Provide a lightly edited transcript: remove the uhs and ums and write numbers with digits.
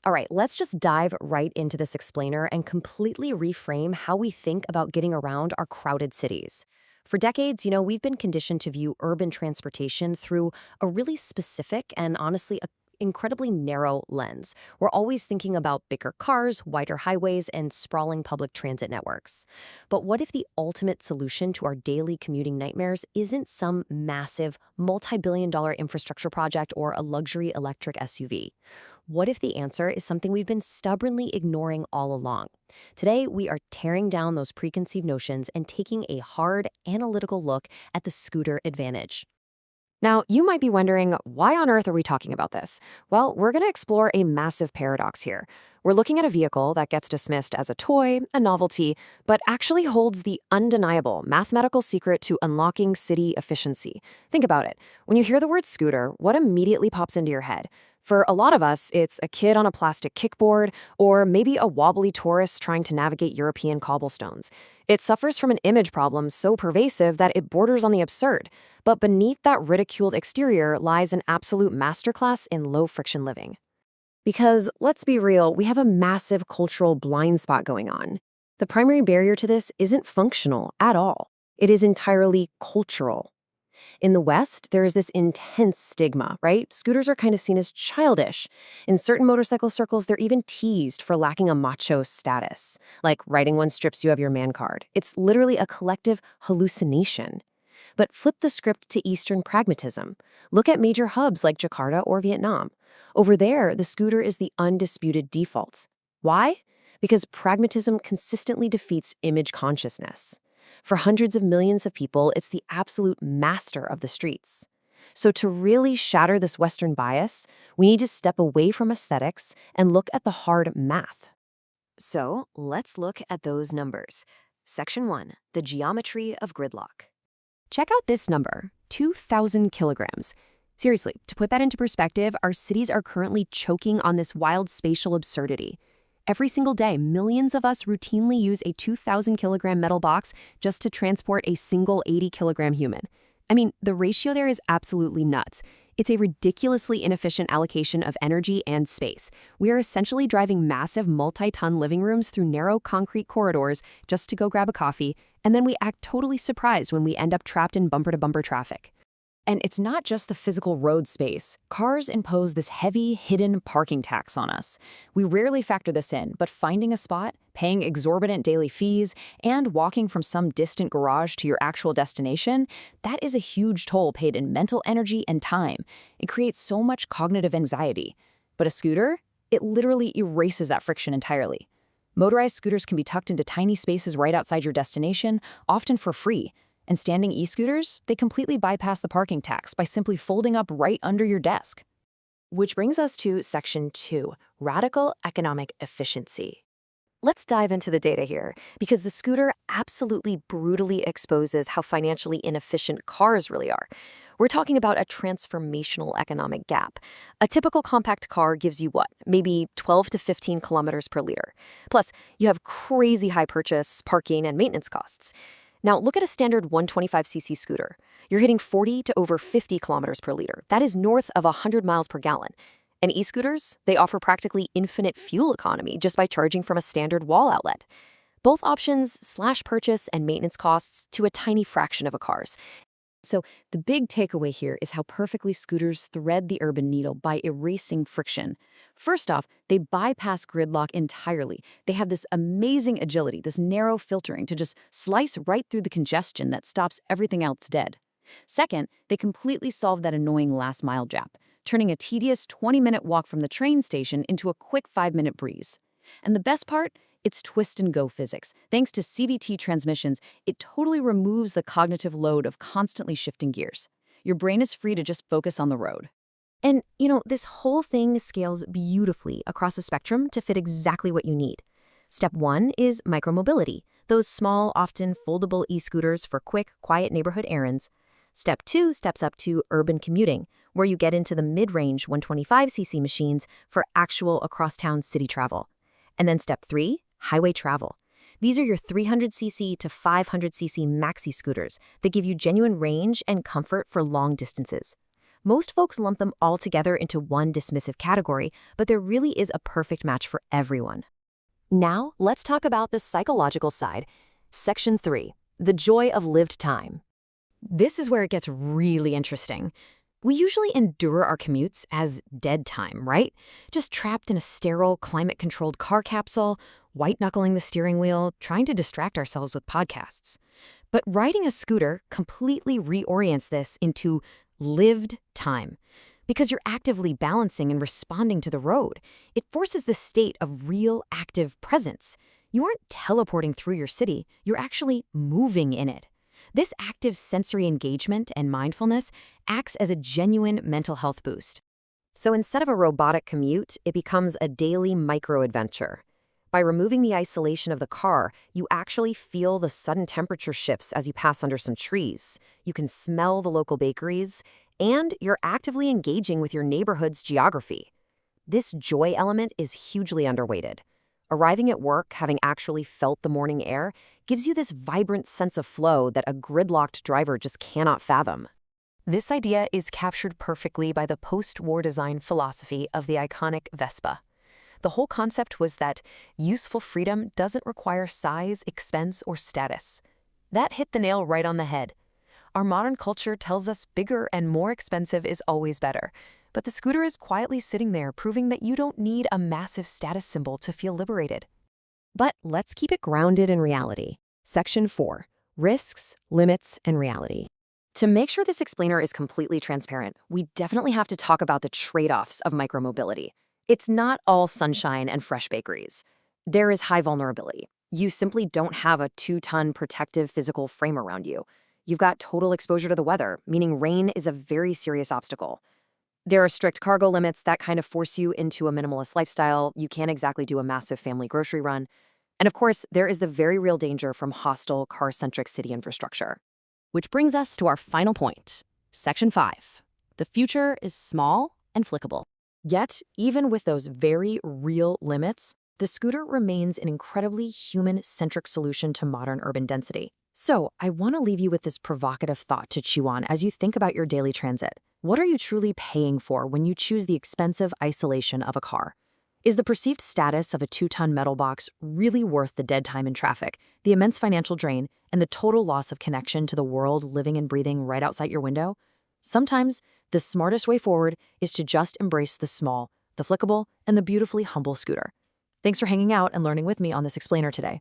All right, let's just dive right into this explainer and completely reframe how we think about getting around our crowded cities. For decades, we've been conditioned to view urban transportation through a really specific and honestly incredibly narrow lens. We're always thinking about bigger cars, wider highways, and sprawling public transit networks. But what if the ultimate solution to our daily commuting nightmares isn't some massive, multi-billion dollar infrastructure project or a luxury electric SUV? What if the answer is something we've been stubbornly ignoring all along? Today, we are tearing down those preconceived notions and taking a hard, analytical look at the scooter advantage. Now, you might be wondering, why on earth are we talking about this? Well, we're going to explore a massive paradox here. We're looking at a vehicle that gets dismissed as a toy, a novelty, but actually holds the undeniable mathematical secret to unlocking city efficiency. Think about it. When you hear the word scooter, what immediately pops into your head? For a lot of us, it's a kid on a plastic kickboard, or maybe a wobbly tourist trying to navigate European cobblestones. It suffers from an image problem so pervasive that it borders on the absurd. But beneath that ridiculed exterior lies an absolute masterclass in low-friction living. Because, let's be real, we have a massive cultural blind spot going on. The primary barrier to this isn't functional at all. It is entirely cultural. In the West, there is this intense stigma, right? Scooters are kind of seen as childish. In certain motorcycle circles, they're even teased for lacking a macho status. Like riding one strips you of your man card. It's literally a collective hallucination. But flip the script to Eastern pragmatism. Look at major hubs like Jakarta or Vietnam. Over there, the scooter is the undisputed default. Why? Because pragmatism consistently defeats image consciousness. For hundreds of millions of people, it's the absolute master of the streets. So to really shatter this Western bias, we need to step away from aesthetics and look at the hard math. So let's look at those numbers. Section 1, the geometry of gridlock. Check out this number, 2,000 kilograms. Seriously, to put that into perspective, our cities are currently choking on this wild spatial absurdity. Every single day, millions of us routinely use a 2,000-kilogram metal box just to transport a single 80-kilogram human. I mean, the ratio there is absolutely nuts. It's a ridiculously inefficient allocation of energy and space. We are essentially driving massive multi-ton living rooms through narrow concrete corridors just to go grab a coffee, and then we act totally surprised when we end up trapped in bumper-to-bumper traffic. And it's not just the physical road space. Cars impose this heavy, hidden parking tax on us. We rarely factor this in, but finding a spot, paying exorbitant daily fees, and walking from some distant garage to your actual destination, that is a huge toll paid in mental energy and time. It creates so much cognitive anxiety. But a scooter? It literally erases that friction entirely. Motorized scooters can be tucked into tiny spaces right outside your destination, often for free. And standing e-scooters, they completely bypass the parking tax by simply folding up right under your desk. Which brings us to Section 2, radical economic efficiency. Let's dive into the data here, because the scooter absolutely brutally exposes how financially inefficient cars really are. We're talking about a transformational economic gap. A typical compact car gives you what? Maybe 12 to 15 kilometers per liter. Plus, you have crazy high purchase, parking, and maintenance costs. Now, look at a standard 125cc scooter. You're hitting 40 to over 50 kilometers per liter. That is north of 100 miles per gallon. And e-scooters, they offer practically infinite fuel economy just by charging from a standard wall outlet. Both options slash purchase and maintenance costs to a tiny fraction of a car's. So the big takeaway here is how perfectly scooters thread the urban needle by erasing friction. First off, they bypass gridlock entirely. They have this amazing agility, this narrow filtering to just slice right through the congestion that stops everything else dead. Second, they completely solve that annoying last-mile gap, turning a tedious 20-minute walk from the train station into a quick 5-minute breeze. And the best part? It's twist-and-go physics. Thanks to CVT transmissions, it totally removes the cognitive load of constantly shifting gears. Your brain is free to just focus on the road. And, this whole thing scales beautifully across a spectrum to fit exactly what you need. Step 1 is micromobility, those small, often foldable e-scooters for quick, quiet neighborhood errands. Step 2 steps up to urban commuting, where you get into the mid-range 125cc machines for actual across-town city travel. And then step 3, highway travel. These are your 300cc to 500cc maxi scooters that give you genuine range and comfort for long distances. Most folks lump them all together into one dismissive category, but there really is a perfect match for everyone. Now, let's talk about the psychological side. Section 3, the joy of lived time. This is where it gets really interesting. We usually endure our commutes as dead time, right? Just trapped in a sterile, climate-controlled car capsule, white-knuckling the steering wheel, trying to distract ourselves with podcasts. But riding a scooter completely reorients this into lived time. Because you're actively balancing and responding to the road, it forces the state of real active presence. You aren't teleporting through your city, you're actually moving in it. This active sensory engagement and mindfulness acts as a genuine mental health boost. So instead of a robotic commute, it becomes a daily micro-adventure. By removing the isolation of the car, you actually feel the sudden temperature shifts as you pass under some trees. You can smell the local bakeries, and you're actively engaging with your neighborhood's geography. This joy element is hugely underweighted. Arriving at work, having actually felt the morning air, gives you this vibrant sense of flow that a gridlocked driver just cannot fathom. This idea is captured perfectly by the post-war design philosophy of the iconic Vespa. The whole concept was that useful freedom doesn't require size, expense, or status. That hit the nail right on the head. Our modern culture tells us bigger and more expensive is always better. But the scooter is quietly sitting there, proving that you don't need a massive status symbol to feel liberated. But let's keep it grounded in reality. Section 4, risks, limits, and reality. To make sure this explainer is completely transparent, we definitely have to talk about the trade-offs of micromobility. It's not all sunshine and fresh bakeries. There is high vulnerability. You simply don't have a 2-ton protective physical frame around you. You've got total exposure to the weather, meaning rain is a very serious obstacle. There are strict cargo limits that kind of force you into a minimalist lifestyle. You can't exactly do a massive family grocery run. And of course, there is the very real danger from hostile, car-centric city infrastructure. Which brings us to our final point, Section 5. The future is small and flickable. Yet, even with those very real limits, the scooter remains an incredibly human-centric solution to modern urban density. So, I want to leave you with this provocative thought to chew on as you think about your daily transit. What are you truly paying for when you choose the expensive isolation of a car? Is the perceived status of a 2-ton metal box really worth the dead time in traffic, the immense financial drain, and the total loss of connection to the world living and breathing right outside your window? Sometimes, the smartest way forward is to just embrace the small, the flickable, and the beautifully humble scooter. Thanks for hanging out and learning with me on this explainer today.